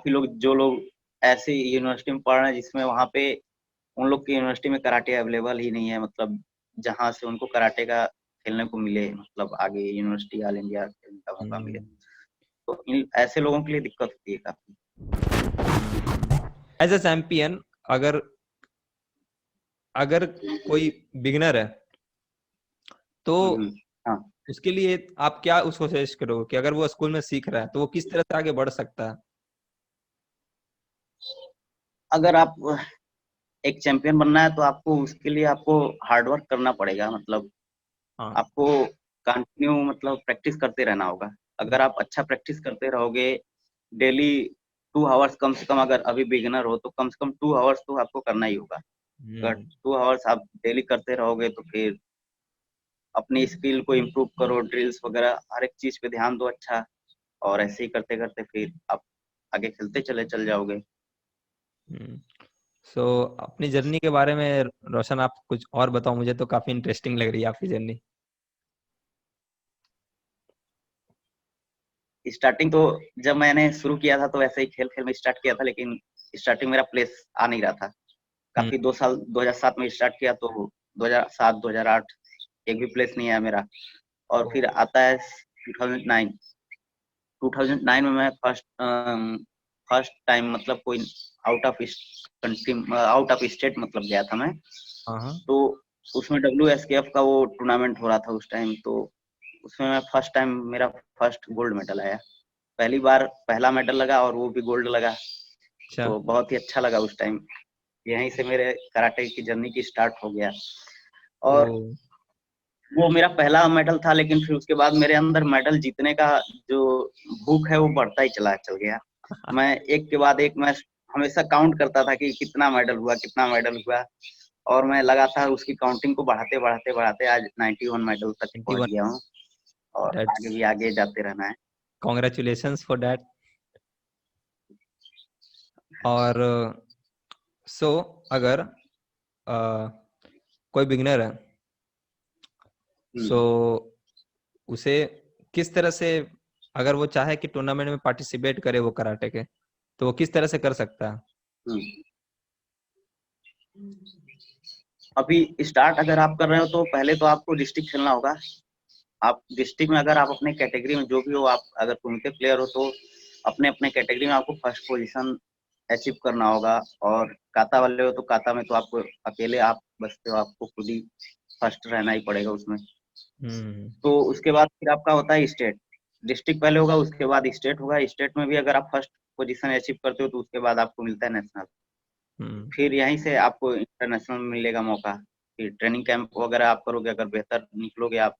काफी लोग जो लोग ऐसे यूनिवर्सिटी में पढ़ रहे हैं जिसमें वहाँ पे उन लोग की यूनिवर्सिटी में कराटे अवेलेबल ही नहीं है, मतलब जहाँ से उनको कराटे का खेलने को मिले, मतलब आगे यूनिवर्सिटी ऑल इंडिया खेलने का मौका मिले, तो ऐसे लोगों के लिए दिक्कत होती है काफी। एज ए चैंपियन, अगर अगर कोई बिगिनर है तो हाँ, उसके लिए आप क्या उसको सजेस्ट करोगे कि अगर वो स्कूल में सीख रहा है तो वो किस तरह से आगे बढ़ सकता है? अगर आप एक चैंपियन बनना है तो आपको उसके लिए आपको हार्ड वर्क करना पड़ेगा, मतलब हाँ। आपको कंटिन्यू मतलब प्रैक्टिस करते रहना होगा। अगर आप अच्छा प्रैक्टिस करते रहोगे डेली 2 आवर्स कम से कम, अगर अभी बिगिनर हो तो कम से कम 2 आवर्स तो आपको करना ही होगा। अगर हम्म। 2 आवर्स आप डेली करते रहोगे तो फिर अपनी स्किल को इम्प्रूव करो, ड्रिल्स वगैरह हर एक चीज पे ध्यान दो अच्छा, और ऐसे ही करते करते फिर आप आगे खेलते चल जाओगे। सो अपनी जर्नी के बारे में रोशन आप कुछ और बताओ, मुझे तो काफी इंटरेस्टिंग लग रही है आपकी जर्नी। स्टार्टिंग तो जब मैंने शुरू किया था तो ऐसे ही खेल खेल में स्टार्ट किया था, लेकिन स्टार्टिंग मेरा प्लेस आ नहीं रहा था हम्म। काफी। 2 साल 2007 में स्टार्ट किया तो 2007 2008 एक भी प्लेस नहीं आया मेरा। और फिर आता है 2009। 2009 में मैं फर्स्ट टाइम मतलब कोई out of country, out of state मतलब गया था मैं। हाँ हाँ। तो उसमें WSKF का वो टूर्नामेंट हो रहा था उस टाइम, तो उसमें मैं फर्स्ट टाइम मेरा फर्स्ट गोल्ड मेडल आया। पहली बार पहला मेडल लगा और वो भी गोल्ड लगा, अच्छा। तो बहुत ही अच्छा लगा उस टाइम। यहीं से मेरे कराटे की जर्नी की स्टार्ट हो गया। ओ। और वो मेरा पहला मेडल था, लेकिन फिर उसके बाद मेरे अंदर मेडल जीतने का जो भूख है वो बढ़ता ही चल गया। मैं एक के बाद एक मैं हमेशा काउंट करता था कि कितना मेडल हुआ कितना मेडल हुआ, और मैं लगातार उसकी काउंटिंग को बढ़ाते बढ़ाते बढ़ाते आज 91 मेडल तक पहुंच 21। गया हूँ। और आगे दैट्स भी आगे जाते रहना है। Congratulations for that. और सो अगर कोई बिगिनर है, सो उसे किस तरह से, अगर वो चाहे कि टूर्नामेंट में पार्टिसिपेट करे वो कराटे के, तो वो किस तरह से कर सकता है? हम्म। अभी स्टार्ट अगर आप कर रहे हो तो पहले तो आपको डिस्ट्रिक्ट खेलना होगा। आप डिस्ट्रिक्ट में अगर आप अपने कैटेगरी में जो भी हो, आप अगर टूर्नामेंट के प्लेयर हो तो अपने अपने कैटेगरी में आपको फर्स्ट पोजीशन अचीव करना होगा। और काता वाले हो तो काता में तो आपको अकेले आप बचते हो, आपको खुद ही फर्स्ट रहना ही पड़ेगा उसमें। हम्म। तो उसके बाद फिर आपका होता है स्टेट। डिस्ट्रिक्ट पहले होगा, उसके बाद स्टेट होगा। स्टेट में भी अगर आप फर्स्ट पोजीशन अचीव करते हो तो उसके बाद आपको मिलता है नेशनल। हम्म। फिर यहीं से आपको इंटरनेशनल में मिलेगा मौका। फिर ट्रेनिंग कैंप वगैरह आप करोगे, अगर बेहतर निकलोगे आप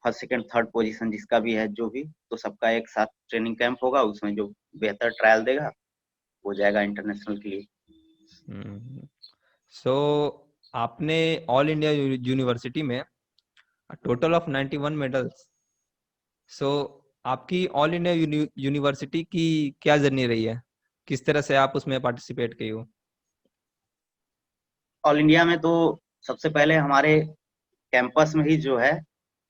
फर्स्ट सेकंड थर्ड पोजीशन जिसका भी है जो भी, तो सबका एक साथ ट्रेनिंग कैंप होगा, उसमें जो बेहतर ट्रायल देगा वो जाएगा इंटरनेशनल के लिए। हम्म। सो आपने ऑल इंडिया यूनिवर्सिटी में टोटल ऑफ 91 मेडल्स। सो आपकी ऑल इंडिया यूनिवर्सिटी की क्या जर्नी रही है, किस तरह से आप उसमें पार्टिसिपेट की हो? ऑल इंडिया में तो सबसे पहले हमारे कैंपस में ही जो है,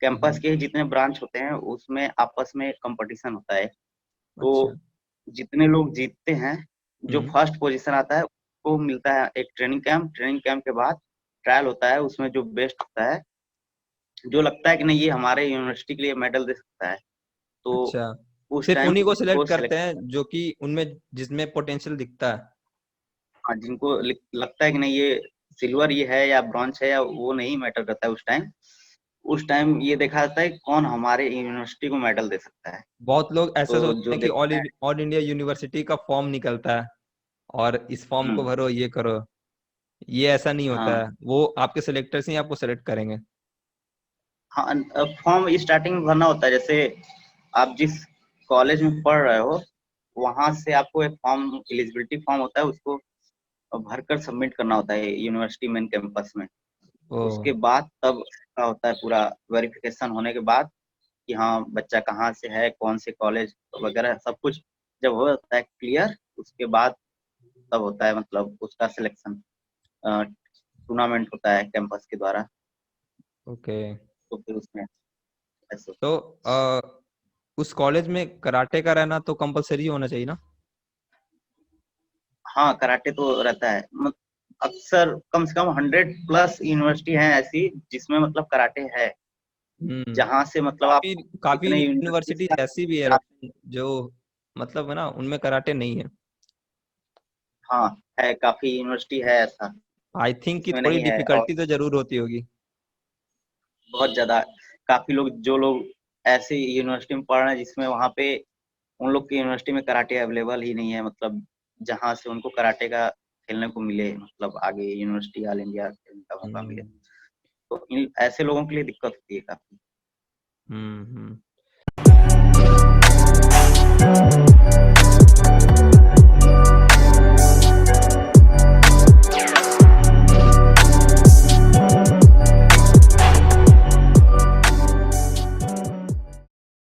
कैंपस हम्म। के ही जितने ब्रांच होते हैं उसमें आपस में कंपटीशन होता है। तो अच्छा। जितने लोग जीतते हैं, जो हम्म। फर्स्ट पोजीशन आता है उसको मिलता है एक ट्रेनिंग कैंप। ट्रेनिंग कैंप के बाद ट्रायल होता है, उसमें जो बेस्ट होता है, जो लगता है कि नहीं ये हमारे यूनिवर्सिटी के लिए मेडल दे सकता है, तो अच्छा, उस सिर्फ टाइम उन्हीं को उसको सिलेक्ट करते सेलेक्ट। हैं जो कि उनमें जिसमें पोटेंशियल दिखता है। हाँ, जिनको लगता है कि नहीं ये सिल्वर ये है या ब्रॉन्ज है, या वो नहीं मैटर करता है उस टाइम। उस टाइम ये देखा जाता है कि कौन हमारे यूनिवर्सिटी को मेडल दे सकता है। बहुत लोग ऐसा तो सोचते जो हैं कि देखता है। ऑल इंडिया यूनिवर्सिटी का फॉर्म निकलता है और इस फॉर्म को हम्म। भरो, ये करो। ये ऐसा नहीं होता है, हाँ वो आपके सिलेक्टर्स ही आपको सेलेक्ट करेंगे। हाँ, फॉर्म स्टार्टिंग में भरना होता है। जैसे आप जिस कॉलेज में पढ़ रहे हो वहां से आपको एक फॉर्म, एलिजिबिलिटी फॉर्म होता है, उसको भरकर सबमिट करना होता है यूनिवर्सिटी मेन कैंपस में। ओ। उसके बाद तब का होता है पूरा वेरिफिकेशन होने के बाद कि हाँ बच्चा कहाँ से है, कौन से कॉलेज वगैरह सब कुछ जब हो जाता है क्लियर, उसके बाद तब होता है मतलब उसका सिलेक्शन। टूर्नामेंट होता है कैंपस के द्वारा, ओके। तो फिर उसमें ऐसे तो उस कॉलेज में कराटे का रहना तो कंपलसरी होना चाहिए ना? हाँ कराटे तो रहता है, अक्सर कम से कम 100+ यूनिवर्सिटी हैं ऐसी जिसमें मतलब कराटे है, हम्म। जहाँ से मतलब आप काफी काफी इतने यूनिवर्सिटी यूनिवर्सिटीज ऐसी भी है रोशन, जो मतलब है ना उनमें कराटे नहीं है। हाँ है, काफी यूनिवर्सिटी है ऐसा आई थिंक कि जिसमें थोड़ी नहीं है। और डिफिकल्टी तो जरूर होती होगी। बहुत ज्यादा, काफी लोग जो लोग ऐसे यूनिवर्सिटी में पढ़ रहे हैं जिसमें वहाँ पे उन लोग की यूनिवर्सिटी में कराटे अवेलेबल ही नहीं है, मतलब जहाँ से उनको कराटे का खेलने को मिले, मतलब आगे यूनिवर्सिटी ऑल इंडिया खेलने का मौका मिले, हम्म तो इन ऐसे लोगों के लिए दिक्कत होती है काफी। हम्म।